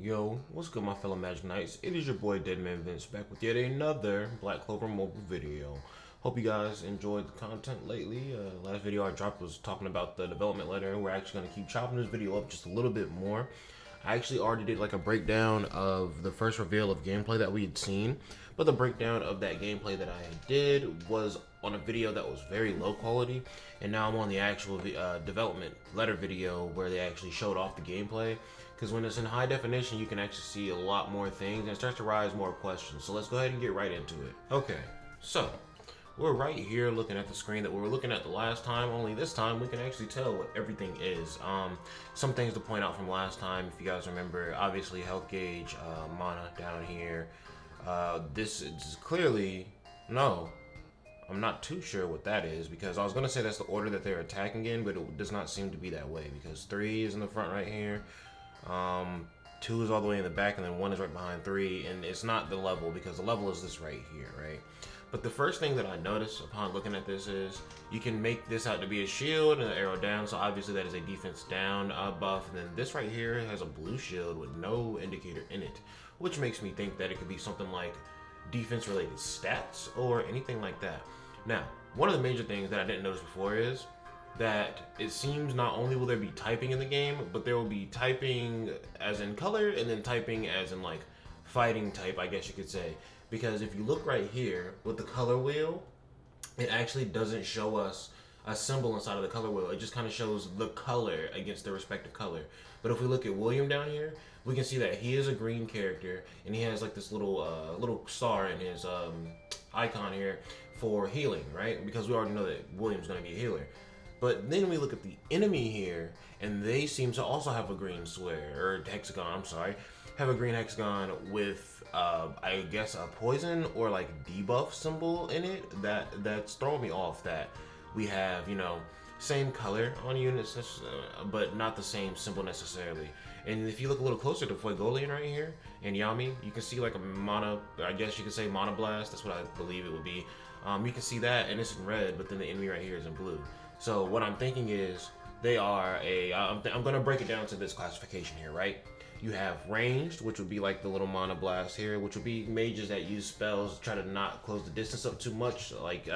Yo, what's good my fellow Magic Knights? It is your boy DEADMANVINCE back with yet another Black Clover mobile video. Hope you guys enjoyed the content lately. Last video I dropped was talking about the development letter. We're actually going to keep chopping this video up just a little bit more. I actually already did like a breakdown of the first reveal of gameplay that we had seen, but the breakdown of that gameplay that I did was on a video that was very low quality, and now I'm on the actual development letter video where they actually showed off the gameplay, because when it's in high definition you can actually see a lot more things and it starts to raise more questions. So let's go ahead and get right into it. Okay, so we're right here looking at the screen that we were looking at the last time, only this time we can actually tell what everything is. Some things to point out from last time, if you guys remember, obviously health gauge, mana down here. This is clearly, no, I'm not too sure what that is, because I was going to say that's the order that they're attacking in, but it does not seem to be that way, because 3 is in the front right here, 2 is all the way in the back, and then 1 is right behind 3, and it's not the level, because the level is this right here, right? But the first thing that I noticed upon looking at this is you can make this out to be a shield and an arrow down, so obviously that is a defense down buff. And then this right here has a blue shield with no indicator in it, which makes me think that it could be something like defense related stats or anything like that. Now, one of the major things that I didn't notice before is that it seems not only will there be typing in the game, but there will be typing as in color and then typing as in like fighting type, I guess you could say. Because if you look right here with the color wheel, it actually doesn't show us a symbol inside of the color wheel. It just kind of shows the color against the respective color. But if we look at William down here, we can see that he is a green character and he has like this little star in his icon here for healing, right? Because we already know that William's going to be a healer. But then we look at the enemy here, and they seem to also have a green square, or hexagon, I'm sorry, have a green hexagon with, I guess, a poison or like debuff symbol in it. That's throwing me off that we have, you know, same color on units, but not the same symbol necessarily. And if you look a little closer to Fuegolian right here, and Yami, you can see like a mana, I guess you could say Mana Blast, that's what I believe it would be. You can see that, and it's in red, but then the enemy right here is in blue. So what I'm thinking is they are I'm going to break it down to this classification here, right? You have ranged, which would be like the little Mana Blast here, which would be mages that use spells, try to not close the distance up too much, like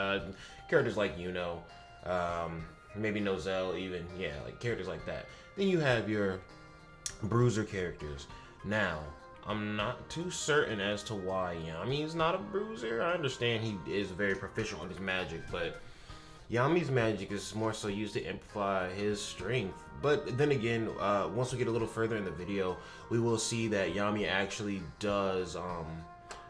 characters like, you know, maybe Nozel even, yeah, like characters like that. Then you have your bruiser characters. Now, I'm not too certain as to why Yami's not a bruiser. I understand he is very proficient on his magic, but Yami's magic is more so used to amplify his strength. But then again, once we get a little further in the video, we will see that Yami actually does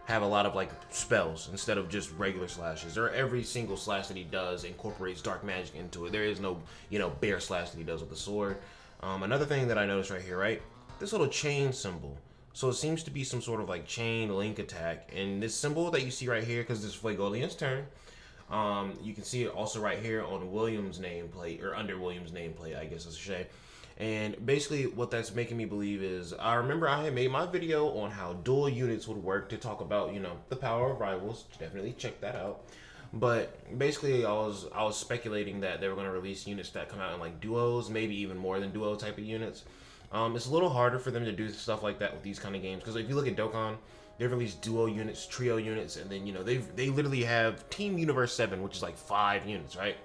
have a lot of like spells instead of just regular slashes, or every single slash that he does incorporates dark magic into it. There is no, you know, bear slash that he does with the sword. Another thing that I noticed right here, right? This little chain symbol. So it seems to be some sort of like chain link attack. And this symbol that you see right here, because this is Fuegolian's turn, you can see it also right here on William's nameplate, or under William's nameplate, I guess I should say. And basically what that's making me believe is, I remember I had made my video on how dual units would work to talk about, you know, the power of rivals. Definitely check that out. But basically I was speculating that they were going to release units that come out in like duos, maybe even more than duo type of units. It's a little harder for them to do stuff like that with these kind of games, because if you look at Dokkan, they've released duo units, trio units, and then, you know, they literally have Team Universe 7, which is like 5 units, right?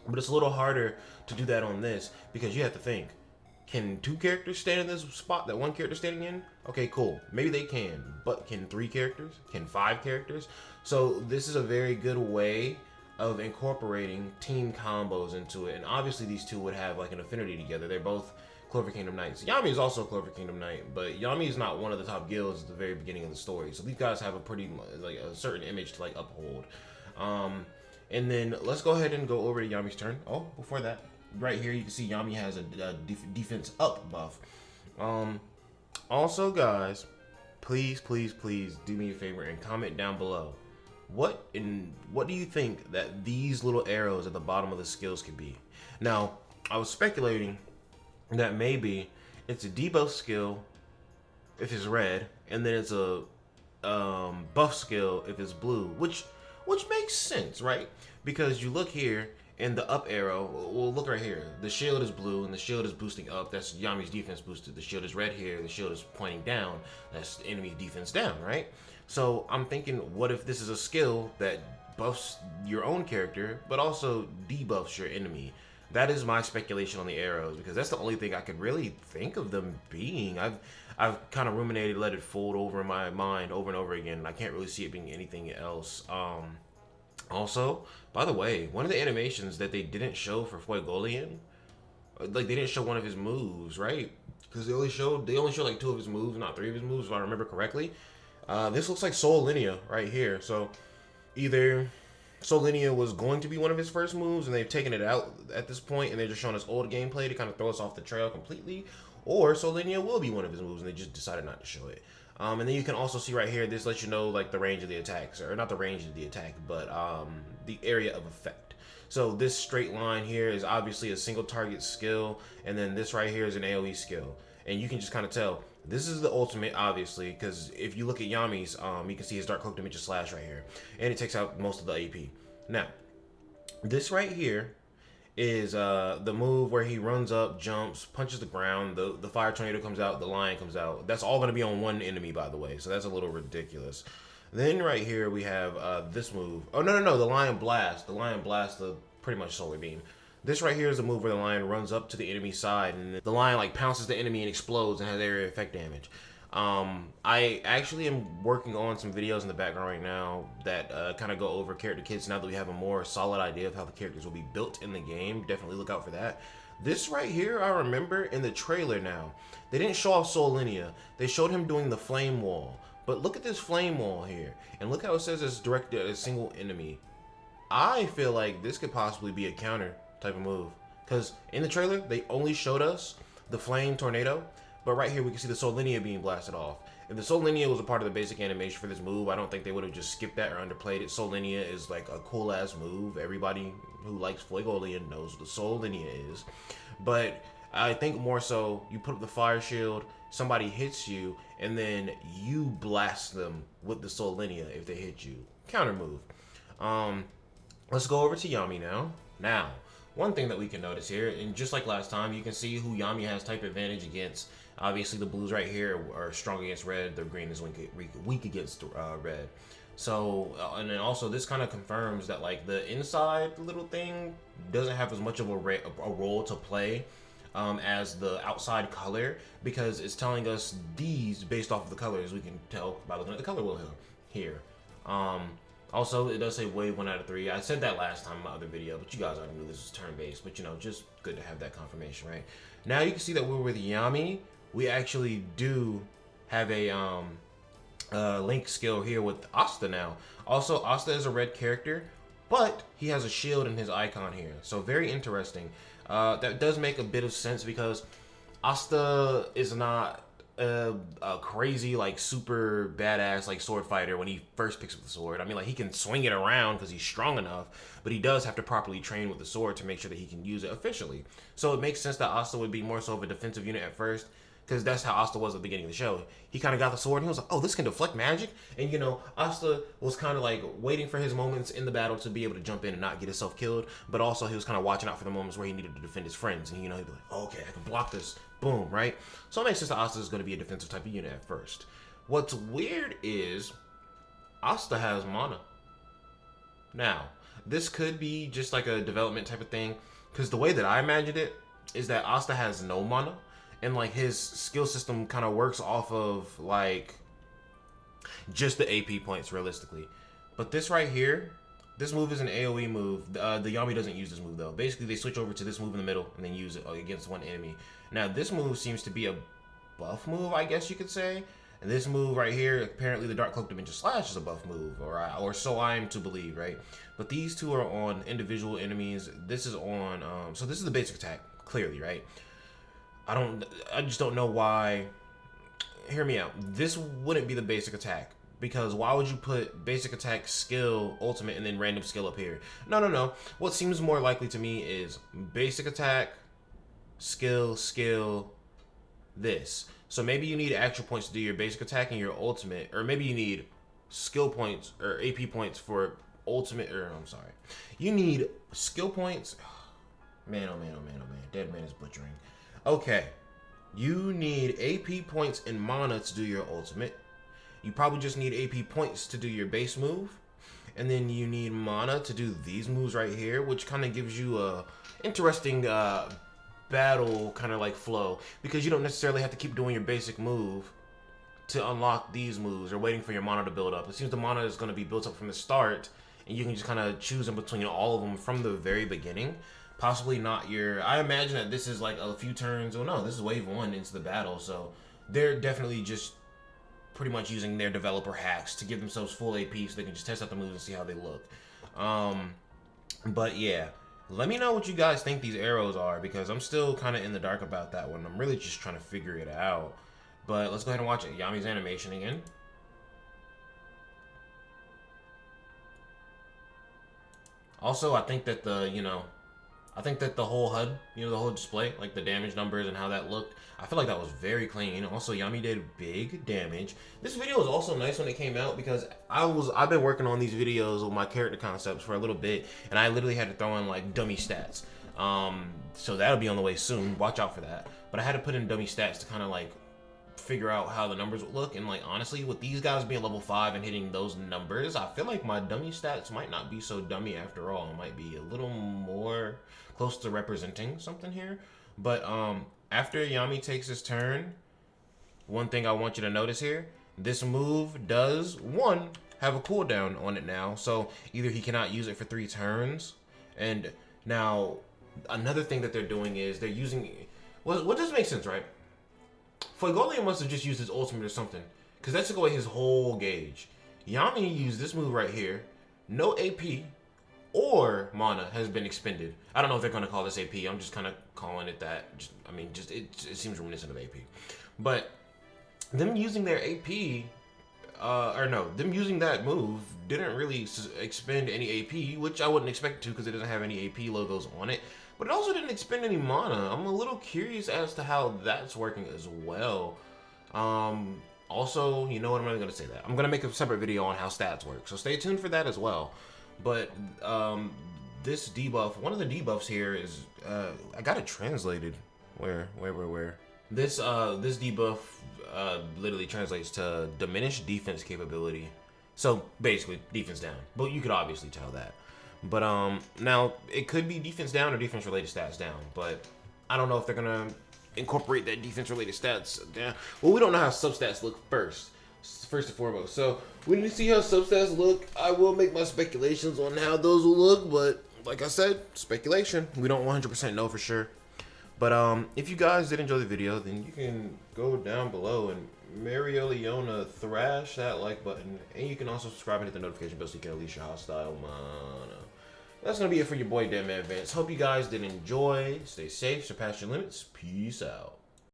But it's a little harder to do that on this, because you have to think, can 2 characters stand in this spot that 1 character's standing in? Okay, cool. Maybe they can, but can 3 characters? Can 5 characters? So this is a very good way of incorporating team combos into it, and obviously these two would have like an affinity together. They're both Clover Kingdom Knights. Yami is also a Clover Kingdom Knight, but Yami is not one of the top guilds at the very beginning of the story. So these guys have a pretty, like, a certain image to like uphold. And then let's go ahead and go over to Yami's turn. Oh, before that, right here you can see Yami has a defense up buff. Also, guys, please do me a favor and comment down below. What do you think that these little arrows at the bottom of the skills could be? Now, I was speculating that maybe it's a debuff skill if it's red, and then it's a buff skill if it's blue, which makes sense, right? Because you look here And the up arrow, well, look right here. The shield is blue and the shield is boosting up. That's Yami's defense boosted. The shield is red here. The shield is pointing down. That's the enemy's defense down, right? So I'm thinking, what if this is a skill that buffs your own character, but also debuffs your enemy? That is my speculation on the arrows, because that's the only thing I could really think of them being. I've kind of ruminated, let it fold over in my mind over and over again, and I can't really see it being anything else. Also, by the way, one of the animations that they didn't show for Fuegolian, like they didn't show one of his moves, right? Because they only showed like 2 of his moves, not 3 of his moves, if I remember correctly. This looks like Soul Linea right here. So either Soul Linea was going to be one of his first moves, and they've taken it out at this point, and they're just showing us old gameplay to kind of throw us off the trail completely, or Soul Linea will be one of his moves, and they just decided not to show it. And then you can also see right here, this lets you know like the range of the attacks, or not the range of the attack, but the area of effect. So this straight line here is obviously a single target skill, and then this right here is an AoE skill. And you can just kind of tell, this is the ultimate, obviously, because if you look at Yami's, you can see his Dark Cloak Dimension Slash right here, and it takes out most of the AP. Now, this right here is the move where he runs up, jumps, punches the ground, the fire tornado comes out, the lion comes out. That's all going to be on one enemy, by the way, so that's a little ridiculous. Then right here we have this move. Oh, no, the lion blast. The lion blast, the pretty much solar beam. This right here is the move where the lion runs up to the enemy side, and the lion like pounces the enemy and explodes and has area effect damage. I actually am working on some videos in the background right now that kind of go over character kits now that we have a more solid idea of how the characters will be built in the game. Definitely look out for that. This right here, I remember in the trailer now, they didn't show off Soul Linea. They showed him doing the flame wall. But look at this flame wall here, and look how it says it's directed at a single enemy. I feel like this could possibly be a counter type of move, because in the trailer they only showed us the flame tornado, but right here we can see the Soul Linea being blasted off. If the Soul Linea was a part of the basic animation for this move, I don't think they would have just skipped that or underplayed it. Soul Linea is like a cool ass move. Everybody who likes Fuegolian knows what the Soul Linea is. But I think more so you put up the fire shield, somebody hits you, and then you blast them with the Soul Linea if they hit you. Counter move. Let's go over to Yami now. Now, one thing that we can notice here, and just like last time, you can see who Yami has type advantage against. Obviously, the blues right here are strong against red. The green is weak against red. So, and then also this kind of confirms that like the inside little thing doesn't have as much of a role to play as the outside color, because it's telling us these based off of the colors. We can tell by looking at the color wheel here. Also, it does say wave 1 out of 3. I said that last time in my other video, but you guys already knew this was turn-based. But, you know, just good to have that confirmation, right? Now you can see that we're with Yami. We actually do have a link skill here with Asta now. Also, Asta is a red character, but he has a shield in his icon here. So very interesting. That does make a bit of sense, because Asta is not a crazy like super badass like sword fighter when he first picks up the sword. I mean, like, he can swing it around because he's strong enough, but he does have to properly train with the sword to make sure that he can use it efficiently. So it makes sense that Asta would be more so of a defensive unit at first, because that's how Asta was at the beginning of the show. He kind of got the sword and he was like, oh, this can deflect magic. And, you know, Asta was kind of like waiting for his moments in the battle to be able to jump in and not get himself killed. But also he was kind of watching out for the moments where he needed to defend his friends. And, you know, he'd be like, oh, okay, I can block this. Boom, right? So it makes sense that Asta is going to be a defensive type of unit at first. What's weird is Asta has mana. Now, this could be just like a development type of thing, because the way that I imagined it is that Asta has no mana. And like his skill system kind of works off of like just the AP points realistically. But this right here, this move is an AoE move. The Yami doesn't use this move though. Basically, they switch over to this move in the middle and then use it against one enemy. Now this move seems to be a buff move, I guess you could say. And this move right here, apparently the Dark Cloak Dimension Slash is a buff move, or so I am to believe, right? But these two are on individual enemies. This is on, so this is the basic attack, clearly, right? I just don't know why. Hear me out. This wouldn't be the basic attack, because why would you put basic attack, skill, ultimate, and then random skill up here? No. What seems more likely to me is basic attack, skill, this. So maybe you need actual points to do your basic attack and your ultimate, or maybe you need skill points or AP points for ultimate, or I'm sorry, you need skill points. Man, oh man, oh man, oh man. Deadman is butchering. Okay. You need AP points and mana to do your ultimate. You probably just need AP points to do your base move. And then you need mana to do these moves right here, which kind of gives you a interesting battle kind of like flow, because you don't necessarily have to keep doing your basic move to unlock these moves or waiting for your mana to build up. It seems the mana is going to be built up from the start, and you can just kind of choose in between all of them from the very beginning. Possibly not your... I imagine that this is like a few turns. Oh no, this is wave 1 into the battle, so they're definitely just pretty much using their developer hacks to give themselves full AP so they can just test out the moves and see how they look. But yeah, let me know what you guys think these arrows are, because I'm still kind of in the dark about that one. I'm really just trying to figure it out. But let's go ahead and watch it. Yami's animation again. Also, I think that the, I think that the whole HUD, the whole display, like the damage numbers and how that looked, I feel like that was very clean. Also, Yami did big damage. This video was also nice when it came out, because I've been working on these videos with my character concepts for a little bit, and I literally had to throw in like dummy stats. So that'll be on the way soon. Watch out for that. But I had to put in dummy stats to kind of like figure out how the numbers would look, and like honestly, with these guys being level 5 and hitting those numbers, I feel like my dummy stats might not be so dummy after all. It might be a little more close to representing something here. But after Yami takes his turn, one thing I want you to notice here, this move does have a cooldown on it now, so either he cannot use it for 3 turns, and now another thing that they're doing is they're using, what does make sense, right? Fuegoleon must have just used his ultimate or something, because that took away his whole gauge. Yami used this move right here. No AP or mana has been expended. I don't know if they're going to call this AP. I'm just kind of calling it that. It seems reminiscent of AP. But them using their AP, them using that move didn't really expend any AP, which I wouldn't expect to, because it doesn't have any AP logos on it. But it also didn't expend any mana. I'm a little curious as to how that's working as well. Also, you know what, I'm not going to say that. I'm going to make a separate video on how stats work, so stay tuned for that as well. But this debuff, one of the debuffs here is, I got it translated. Where? This debuff literally translates to diminished defense capability. So basically, defense down. But you could obviously tell that. But now it could be defense down or defense related stats down, but I don't know if they're gonna incorporate that defense related stats down. Well, we don't know how substats look first and foremost. So we need to see how substats look. I will make my speculations on how those will look, but like I said, speculation. We don't 100% know for sure. But if you guys did enjoy the video, then you can go down below and Marioliona thrash that like button, and you can also subscribe and hit the notification bell so you can unleash your hostile mana. That's gonna be it for your boy DEADMANVINCE. Hope you guys did enjoy. Stay safe, surpass your limits. Peace out.